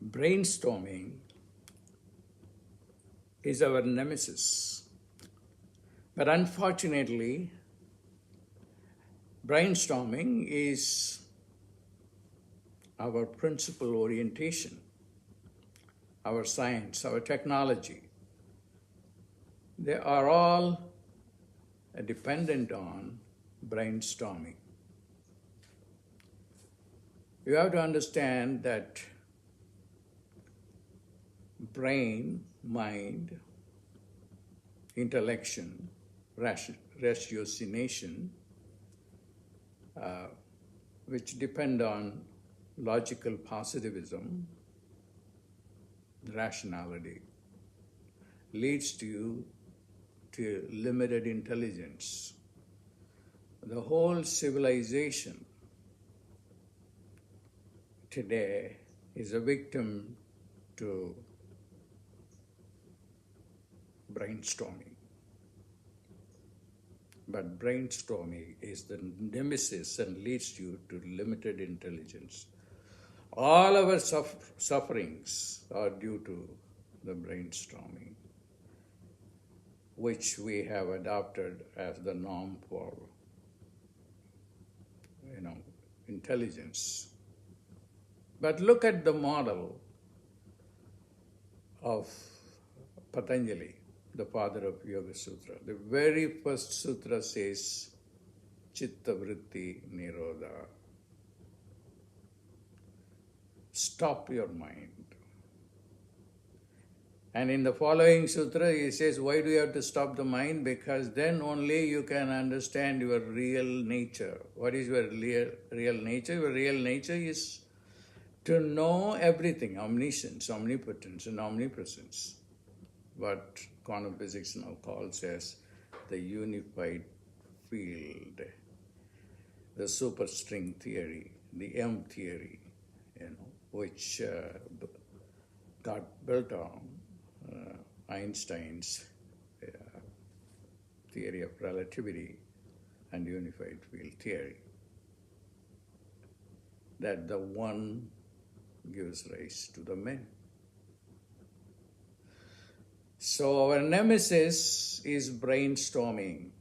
Brainstorming is our nemesis. But unfortunately, brainstorming is our principal orientation, our science, our technology. They are all dependent on brainstorming. You have to understand that brain, mind, intellection, ratiocination, which depend on logical positivism, rationality, leads you to limited intelligence. The whole civilization today is a victim to brainstorming. But brainstorming is the nemesis and leads you to limited intelligence. All our sufferings are due to the brainstorming, which we have adopted as the norm for, intelligence. But look at the model of Patanjali, the father of Yoga Sutra. The very first sutra says, Chitta Vritti Nirodha. Stop your mind. And in the following sutra, he says, why do you have to stop the mind? Because then only you can understand your real nature. What is your real nature? Your real nature is to know everything, omniscience, omnipotence, and omnipresence. What quantum physics now calls as the unified field, the superstring theory, the M theory, which got built on Einstein's theory of relativity and unified field theory. That the one gives rise to the many. So our nemesis is brainstorming,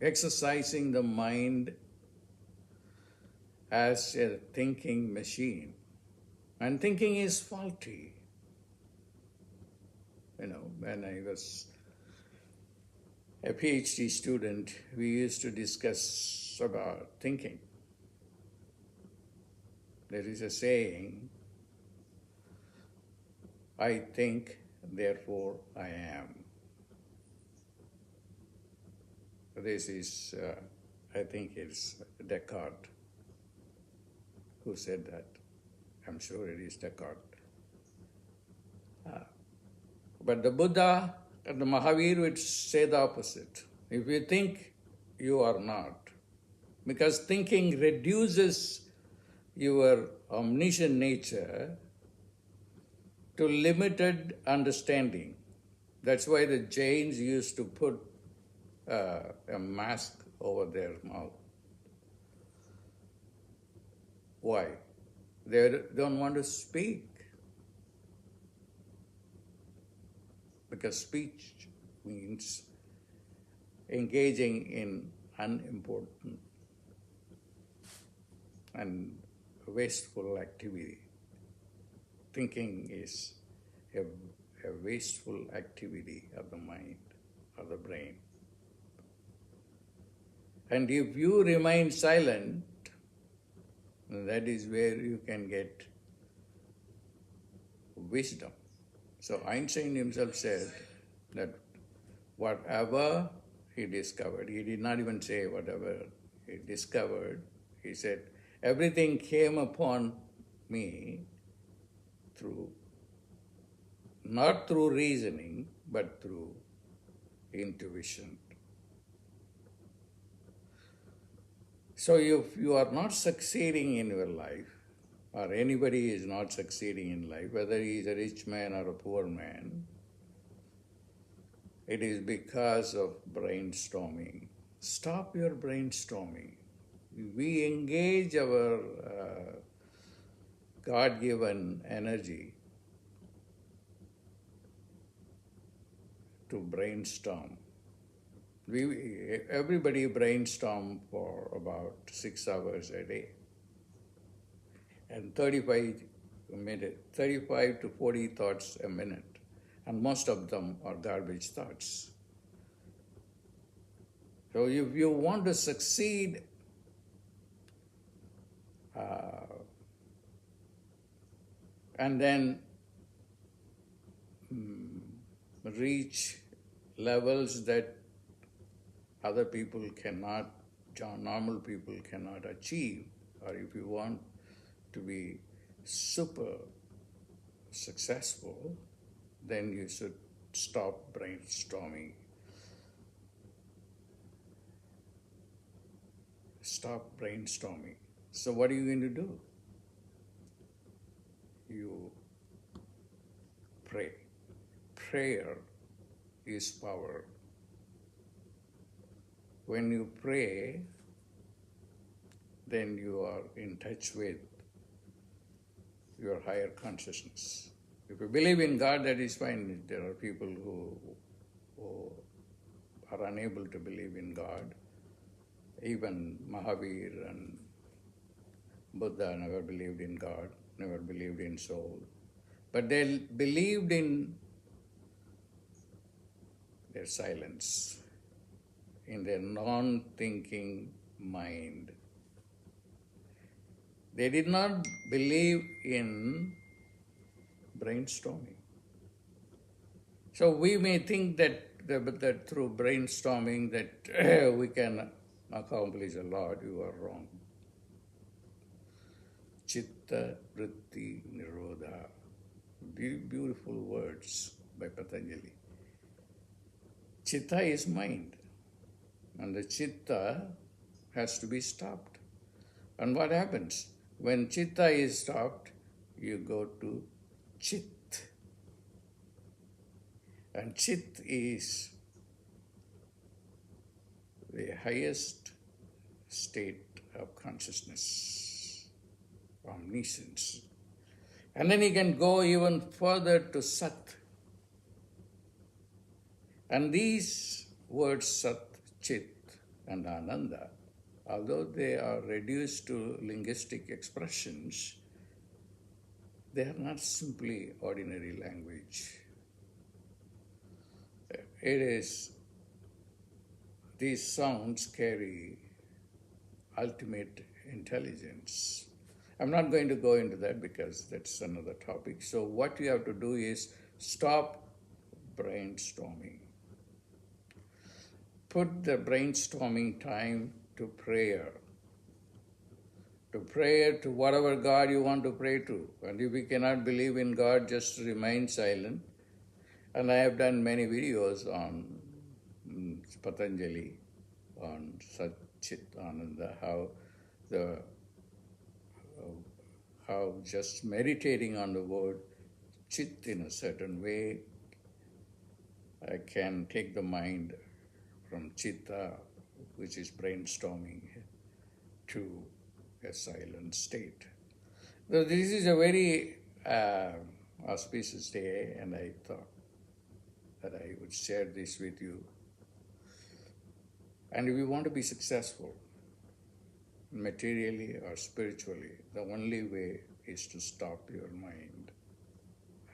exercising the mind as a thinking machine. And thinking is faulty. When I was a PhD student, we used to discuss about thinking. There is a saying, I think, therefore I am. This is, I think it's Descartes who said that. I'm sure it is Descartes. But the Buddha and the Mahavir would say the opposite. If you think, you are not. Because thinking reduces your omniscient nature to limited understanding. That's why the Jains used to put a mask over their mouth. Why? They don't want to speak. Because speech means engaging in unimportant and wasteful activity. Thinking is a wasteful activity of the mind, of the brain. And if you remain silent, that is where you can get wisdom. So Einstein himself said that whatever he discovered, he did not even say whatever he discovered, he said, everything came upon me not through reasoning, but through intuition. So if you are not succeeding in your life, or anybody is not succeeding in life, whether he is a rich man or a poor man, it is because of brainstorming. Stop your brainstorming. We engage our God-given energy to brainstorm. Everybody brainstorm for about 6 hours a day. And 35 to 40 thoughts a minute. And most of them are garbage thoughts. So if you want to succeed, and then reach levels that other people cannot, normal people cannot achieve, or if you want to be super successful, then you should stop brainstorming. Stop brainstorming. So what are you going to do? You pray. Prayer is power. When you pray, then you are in touch with your higher consciousness. If you believe in God, that is fine. There are people who are unable to believe in God. Even Mahavir and Buddha never believed in God, never believed in soul. But they believed in their silence, in their non-thinking mind. They did not believe in brainstorming. So we may think that through brainstorming that we can accomplish a lot. You are wrong. Chitta Vritti Nirodha. Beautiful words by Patanjali. Chitta is mind, and the chitta has to be stopped. And what happens? When chitta is stopped, you go to chit. And chit is the highest state of consciousness, omniscience. And then you can go even further to Sat. And these words Sat, Chit, and Ananda, although they are reduced to linguistic expressions, they are not simply ordinary language. These sounds carry ultimate intelligence. I'm not going to go into that because that's another topic. So what you have to do is stop brainstorming. Put the brainstorming time to prayer. To prayer to whatever God you want to pray to. And if you cannot believe in God, just remain silent. And I have done many videos on Patanjali, on Sat Chit Ananda, how just meditating on the word Chit in a certain way can take the mind from Chitta, which is brainstorming, to a silent state. So this is a very auspicious day, and I thought that I would share this with you. And if you want to be successful, materially or spiritually, the only way is to stop your mind.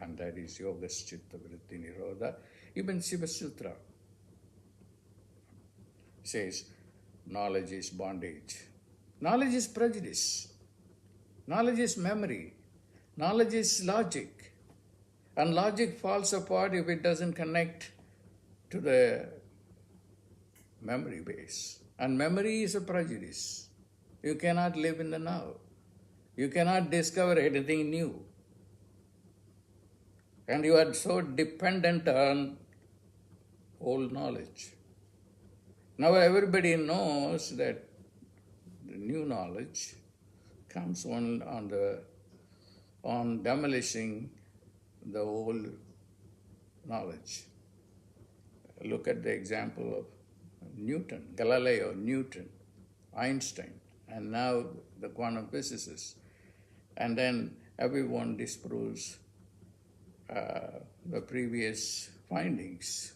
And that is Yoga Chitta Vritti Nirodha. Even Shiva Sutra says, knowledge is bondage. Knowledge is prejudice. Knowledge is memory. Knowledge is logic. And logic falls apart if it doesn't connect to the memory base. And memory is a prejudice. You cannot live in the now. You cannot discover anything new. And you are so dependent on old knowledge. Now everybody knows that the new knowledge comes on demolishing the old knowledge. Look at the example of Newton, Galileo, Newton, Einstein, and now the quantum physicists. And then everyone disproves the previous findings.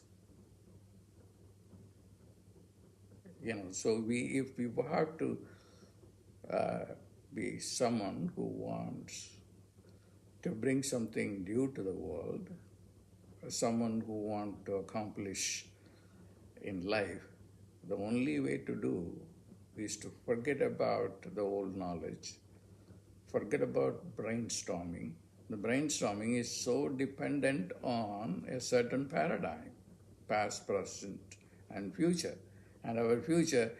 So if we have to be someone who wants to bring something new to the world, someone who wants to accomplish in life, the only way to do is to forget about the old knowledge, forget about brainstorming. The brainstorming is so dependent on a certain paradigm, past, present, and future. And our future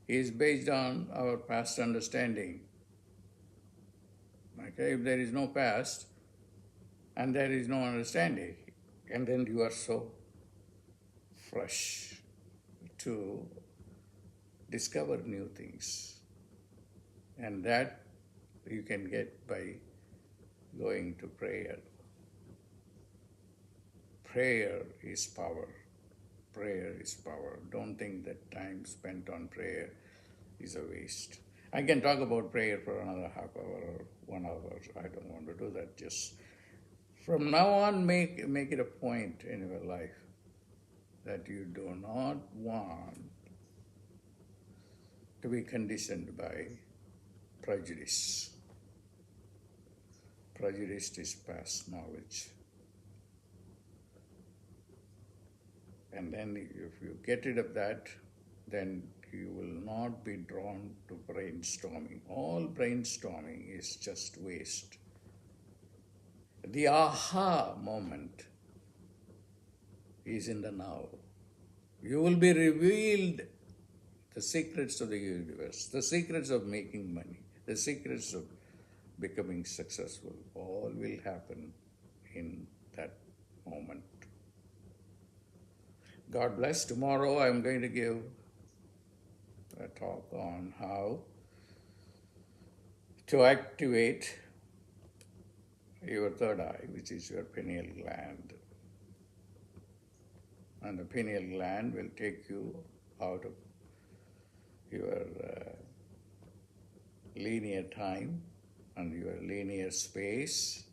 is based on our past understanding. Okay, if there is no past and there is no understanding, and then you are so fresh to discover new things. And that you can get by going to prayer. Prayer is power. Prayer is power. Don't think that time spent on prayer is a waste. I can talk about prayer for another half hour or 1 hour. I don't want to do that. Just from now on, make it a point in your life that you do not want to be conditioned by prejudice. Prejudice is past knowledge. And then if you get rid of that, then you will not be drawn to brainstorming. All brainstorming is just waste. The aha moment is in the now. You will be revealed the secrets of the universe, the secrets of making money, the secrets of becoming successful. All will happen in that moment. God bless. Tomorrow I'm going to give a talk on how to activate your third eye, which is your pineal gland. And the pineal gland will take you out of your linear time and your linear space,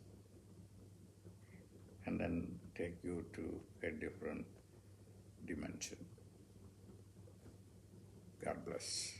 and then take you to a different dimension. God bless.